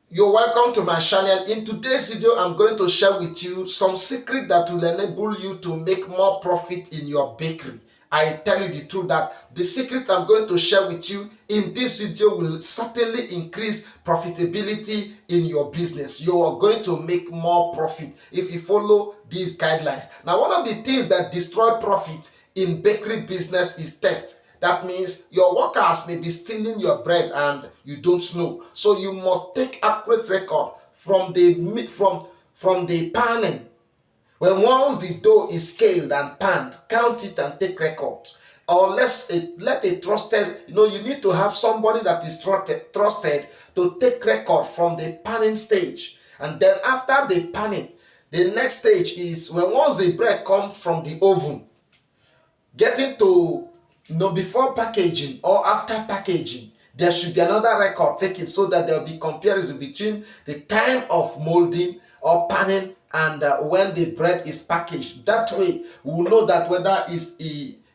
You're welcome to my channel. In today's video, I'm going to share with you some secret that will enable you to make more profit in your bakery. I tell you the truth that the secret I'm going to share with you in this video will certainly increase profitability in your business. You are going to make more profit if you follow these guidelines. Now, one of the things that destroy profit in bakery business is theft. That means your workers may be stealing your bread and you don't know. So you must take accurate record from the panning. When once the dough is scaled and panned, count it and take record. Or let a trusted, you need to have somebody that is trusted to take record from the panning stage. And then after the panning, the next stage is when once the bread comes from the oven, getting to before packaging or after packaging, there should be another record taken so that there will be comparison between the time of molding or panning and when the bread is packaged. That way we will know that whether it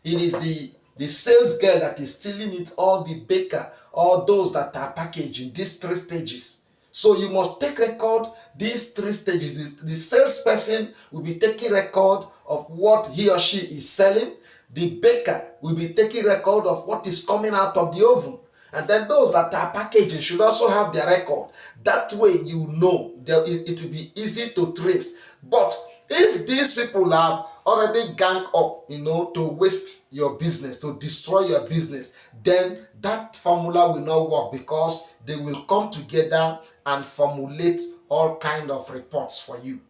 is the sales girl that is stealing it or the baker or those that are packaging these three stages. So you must take record these three stages. The salesperson will be taking record of what he or she is selling. The baker will be taking record of what is coming out of the oven. And then those that are packaging should also have their record. That way you know that it will be easy to trace. But if these people have already ganged up, to waste your business, to destroy your business, then that formula will not work because they will come together and formulate all kind of reports for you.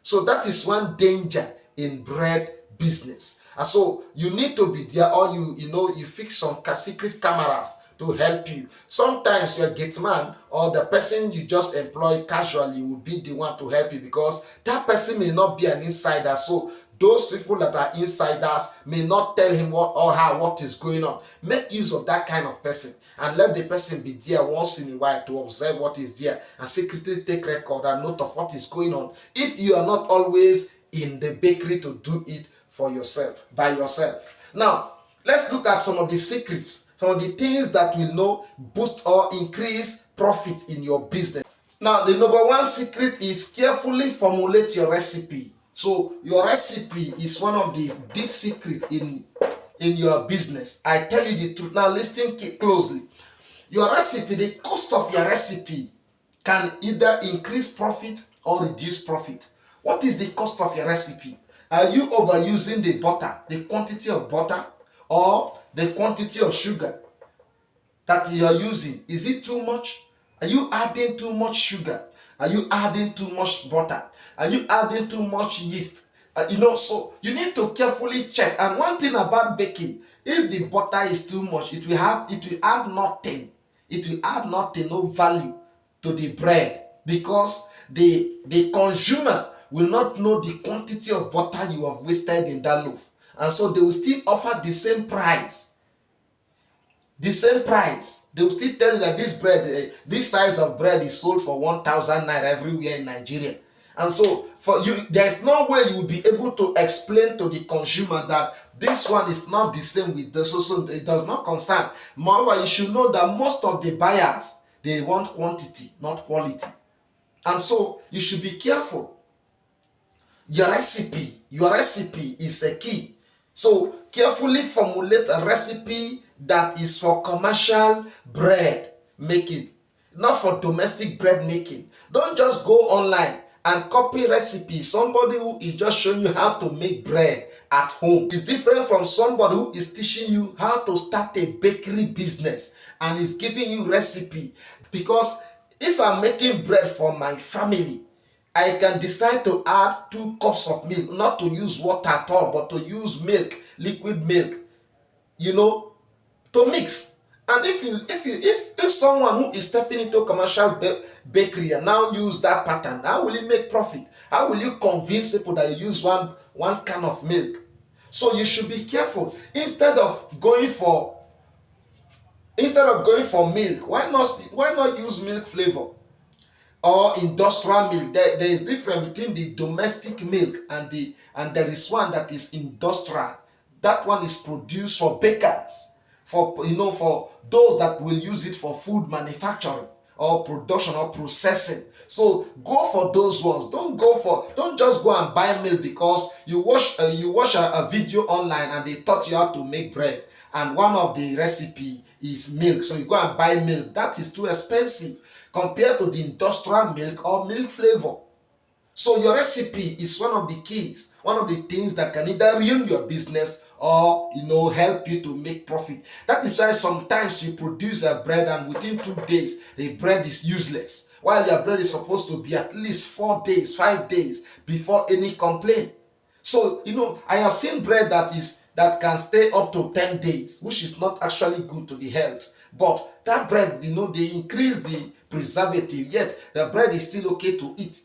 So that is one danger in bread business. And so you need to be there, or you fix some secret cameras to help you. Sometimes your gate man or the person you just employ casually will be the one to help you because that person may not be an insider. So those people that are insiders may not tell him what is going on. Make use of that kind of person and let the person be there once in a while to observe what is there and secretly take record and note of what is going on. If you are not always in the bakery to do it for yourself, by yourself. Now, let's look at some of the secrets, some of the things that will boost or increase profit in your business. Now, the number one secret is carefully formulate your recipe. So your recipe is one of the big secrets in your business. I tell you the truth. Now listen closely. Your recipe, the cost of your recipe can either increase profit or reduce profit. What is the cost of your recipe? Are you overusing the butter, the quantity of butter, or the quantity of sugar that you are using? Is it too much? Are you adding too much sugar? Are you adding too much butter? Are you adding too much yeast? So you need to carefully check. And one thing about baking, if the butter is too much, it will add nothing. It will add nothing, no value to the bread, because the consumer will not know the quantity of butter you have wasted in that loaf, and so they will still offer the same price. They will still tell you that this bread, this size of bread is sold for 1,000 naira everywhere in Nigeria. And so for you, there's no way you will be able to explain to the consumer that this one is not the same with the so it does not concern. Moreover, you should know that most of the buyers, they want quantity, not quality. And so you should be careful. Your recipe is a key. So carefully formulate a recipe that is for commercial bread making, not for domestic bread making. Don't just go online and copy recipe. Somebody who is just showing you how to make bread at home is different from somebody who is teaching you how to start a bakery business and is giving you recipe. Because if I'm making bread for my family, I can decide to add 2 cups of milk, not to use water at all, but to use milk, liquid milk, to mix. And if someone who is stepping into commercial bakery and now use that pattern, how will you make profit? How will you convince people that you use one can of milk? So you should be careful. Instead of going for milk, why not use milk flavor or industrial milk? There is difference between the domestic milk and there is one that is industrial. That one is produced for bakers, for those that will use it for food manufacturing. or production or processing. So go for those ones. Don't just go and buy milk because you watch a video online and they taught you how to make bread, and one of the recipe is milk. So you go and buy milk. That is too expensive compared to the industrial milk or milk flavor. So your recipe is one of the keys, one of the things that can either ruin your business or help you to make profit. That is why sometimes you produce a bread and within 2 days the bread is useless, while your bread is supposed to be at least 4 days, 5 days before any complaint. So I have seen bread that can stay up to 10 days, which is not actually good to the health. But that bread, they increase the preservative, yet the bread is still okay to eat.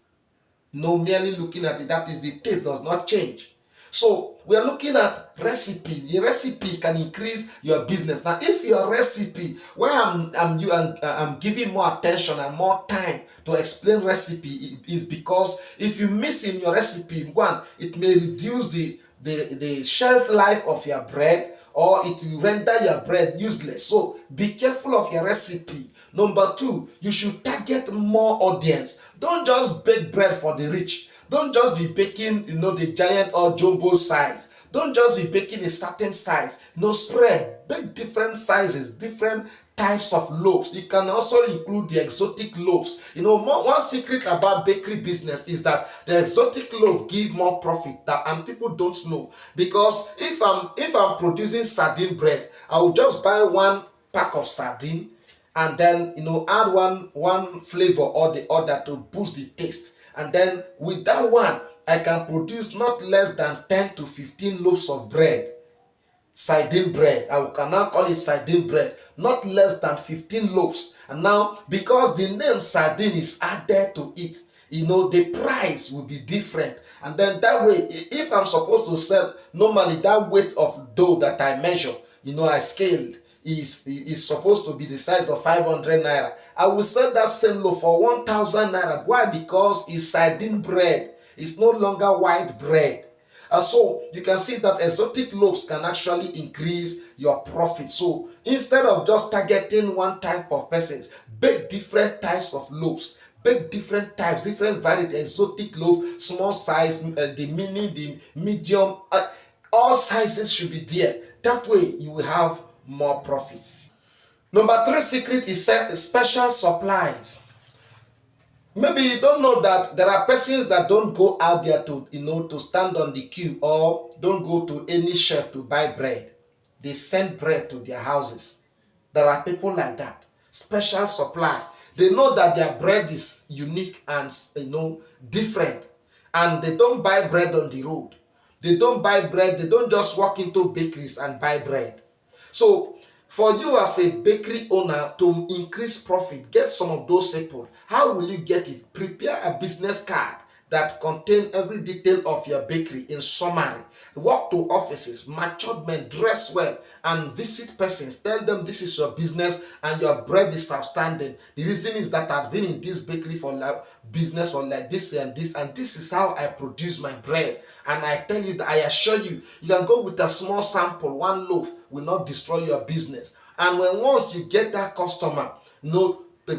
No, merely looking at it, that is, the taste does not change. So we are looking at recipe. The recipe can increase your business. Now, if your recipe, where I'm giving more attention and more time to explain recipe, is because if you miss in your recipe, one, it may reduce the shelf life of your bread, or it will render your bread useless. So be careful of your recipe. Number two, you should target more audience. Don't just bake bread for the rich. Don't just be baking, the giant or jumbo size. Don't just be baking a certain size. Spread. Bake different sizes, different types of loaves. You can also include the exotic loaves. One secret about bakery business is that the exotic loaf give more profit, and people don't know. Because if I'm producing sardine bread, I will just buy one pack of sardine and then add one flavor or the other to boost the taste, and then with that one I can produce not less than 10 to 15 loaves of bread. Sardine bread, I can now call it sardine bread, not less than 15 loaves. And now, because the name sardine is added to it, the price will be different. And then that way, if I'm supposed to sell normally that weight of dough that I measure, I scaled, is supposed to be the size of 500 naira, I will sell that same loaf for 1000 naira. Why? Because it's sardine bread. It's no longer white bread. And so you can see that exotic loaves can actually increase your profit. So instead of just targeting one type of persons, bake different types of loaves. Bake different types, different variety, exotic loaf, small size, the mini, the medium, all sizes should be there. That way you will have more profit. Number three secret is special supplies. Maybe you don't know that there are persons that don't go out there to stand on the queue, or don't go to any chef to buy bread. They send bread to their houses. There are people like that. Special supply. They know that their bread is unique and different, and they don't buy bread on the road. They don't buy bread. They don't just walk into bakeries and buy bread. So for you as a bakery owner to increase profit, get some of those people. How will you get it? Prepare a business card that contain every detail of your bakery in summary. Walk to offices, matured men, dress well, and visit persons. Tell them this is your business and your bread is outstanding. The reason is that I've been in this bakery for business for like this and this, and this is how I produce my bread. And I tell you that, I assure you, you can go with a small sample. One loaf will not destroy your business. And once you get that customer,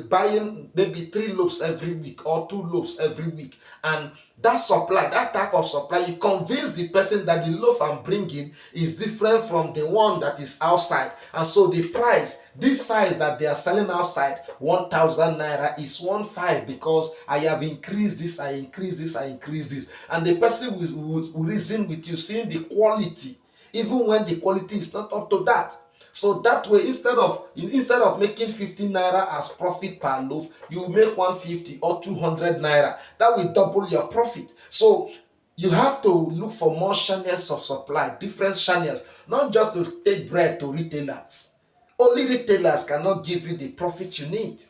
buying maybe 3 loaves every week or 2 loaves every week, and that supply, that type of supply, you convince the person that the loaf I'm bringing is different from the one that is outside, and so the price, this size that they are selling outside 1000 naira, is 15, because I have increased this, I increase this, and the person will reason with you, seeing the quality, even when the quality is not up to that. So that way, instead of making 15 naira as profit per loaf, you make 150 or 200 naira. That will double your profit. So you have to look for more channels of supply, different channels, not just to take bread to retailers. Only retailers cannot give you the profit you need,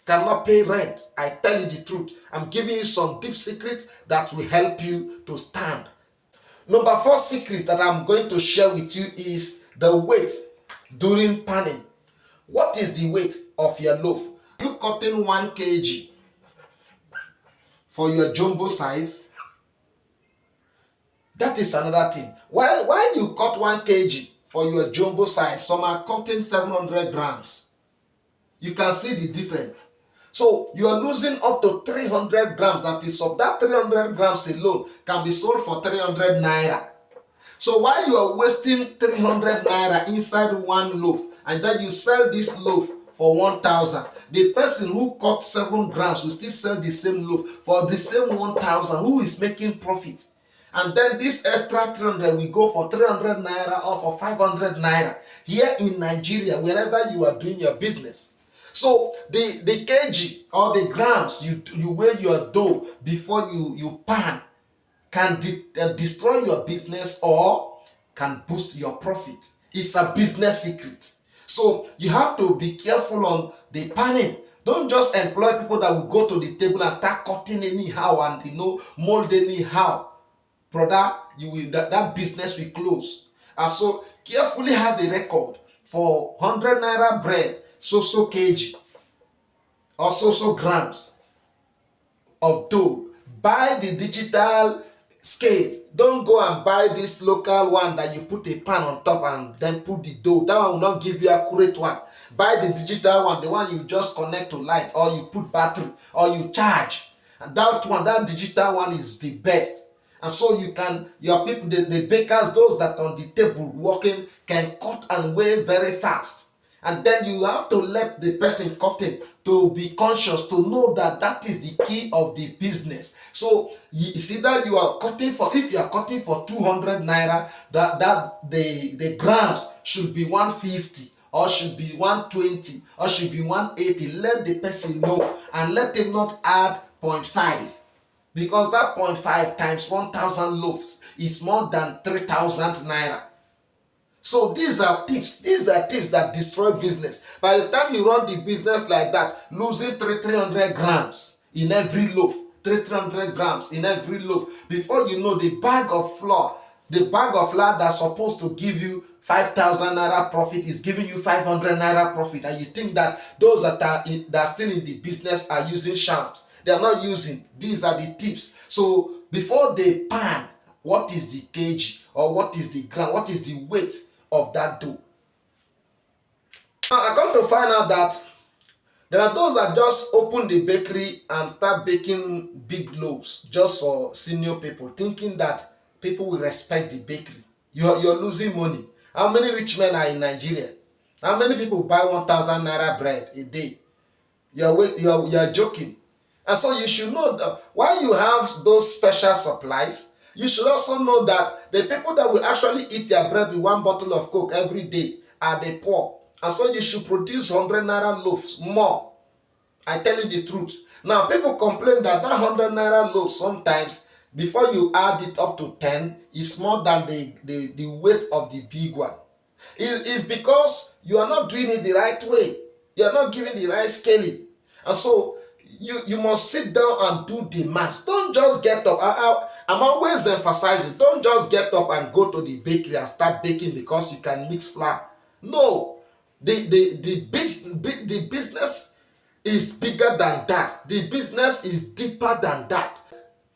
cannot pay rent. I tell you the truth. I'm giving you some deep secrets that will help you to stand. Number 4 secret that I'm going to share with you is the weight during panning. What is the weight of your loaf? You cutting 1 kg for your jumbo size? That is another thing. When you cut 1 kg for your jumbo size, some are cutting 700 grams. You can see the difference. So you are losing up to 300 grams. That is, of that 300 grams alone can be sold for 300 naira. So while you are wasting 300 naira inside one loaf, and then you sell this loaf for 1,000, the person who cut 7 grams will still sell the same loaf for the same 1,000. Who is making profit? And then this extra 300 will go for 300 naira or for 500 naira here in Nigeria, wherever you are doing your business. So the kg or the grams you weigh your dough before you pan can destroy your business or can boost your profit. It's a business secret. So you have to be careful on the panning. Don't just employ people that will go to the table and start cutting anyhow and mold anyhow. Brother, you will that business will close. And so carefully have a record for 100 naira bread, so kg or so grams of dough. Buy the digital scale. Don't go and buy this local one that you put a pan on top and then put the dough. That one will not give you a accurate one. Buy the digital one, the one you just connect to light, or you put battery, or you charge. And that digital one is the best. And so your people, the bakers, those that on the table working, can cut and weigh very fast. And then you have to let the person cutting to be conscious, to know that that is the key of the business. So you see that you are cutting for, if you are cutting for 200 naira, that the grams should be 150 or should be 120 or should be 180. Let the person know and let him not add 0.5, because that 0.5 times 1,000 loaves is more than 3,000 naira. So these are tips that destroy business. By the time you run the business like that, losing 300 grams in every loaf, 300 grams in every loaf, before you know, the bag of flour that's supposed to give you 5,000 naira profit is giving you 500 naira profit, and you think that those that are still in the business are using shams. They are not using. These are the tips. So before they pan, what is the kg or what is the gram, what is the weight of that dough? Now I come to find out that there are those that just open the bakery and start baking big loaves just for senior people, thinking that people will respect the bakery. You're losing money. How many rich men are in Nigeria? How many people buy 1,000 naira bread a day? You're joking. And so you should know that while you have those special supplies, you should also know that the people that will actually eat their bread with one bottle of Coke every day are the poor. And so you should produce 100 naira loaves more. I tell you the truth. Now people complain that 100 naira loaf sometimes, before you add it up to 10, is more than the weight of the big one. It's because you are not doing it the right way. You are not giving the right scaling. And so you must sit down and do the math. Don't just get up. I'm always emphasizing, don't just get up and go to the bakery and start baking because you can mix flour. No. The business is bigger than that. The business is deeper than that.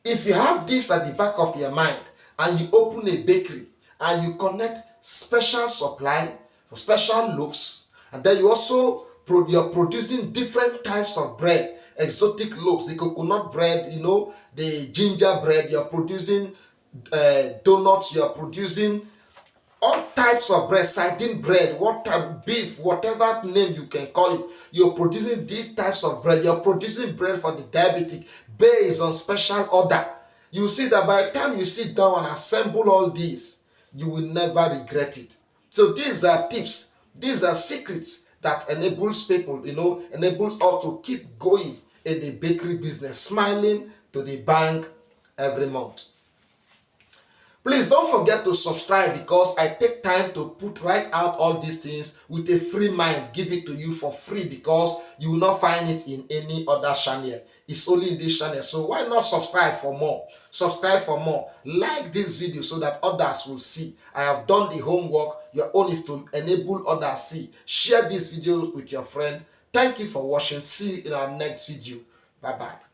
If you have this at the back of your mind and you open a bakery and you connect special supply for special loaves, and then you also you're producing different types of bread, exotic loaves, the coconut bread, the ginger bread, you're producing donuts, you're producing all types of bread, sardine bread, what type, beef, whatever name you can call it. You're producing these types of bread. You're producing bread for the diabetic based on special order. You see that by the time you sit down and assemble all these, you will never regret it. So these are tips, these are secrets that enables people, enables us to keep going in the bakery business, smiling to the bank every month. Please don't forget to subscribe, because I take time to write out all these things with a free mind, give it to you for free, because you will not find it in any other channel. It's only in this channel. So why not subscribe for more? Subscribe for more. Like this video so that others will see. I have done the homework. Your own is to enable others see. Share this video with your friend. Thank you for watching. See you in our next video. Bye bye.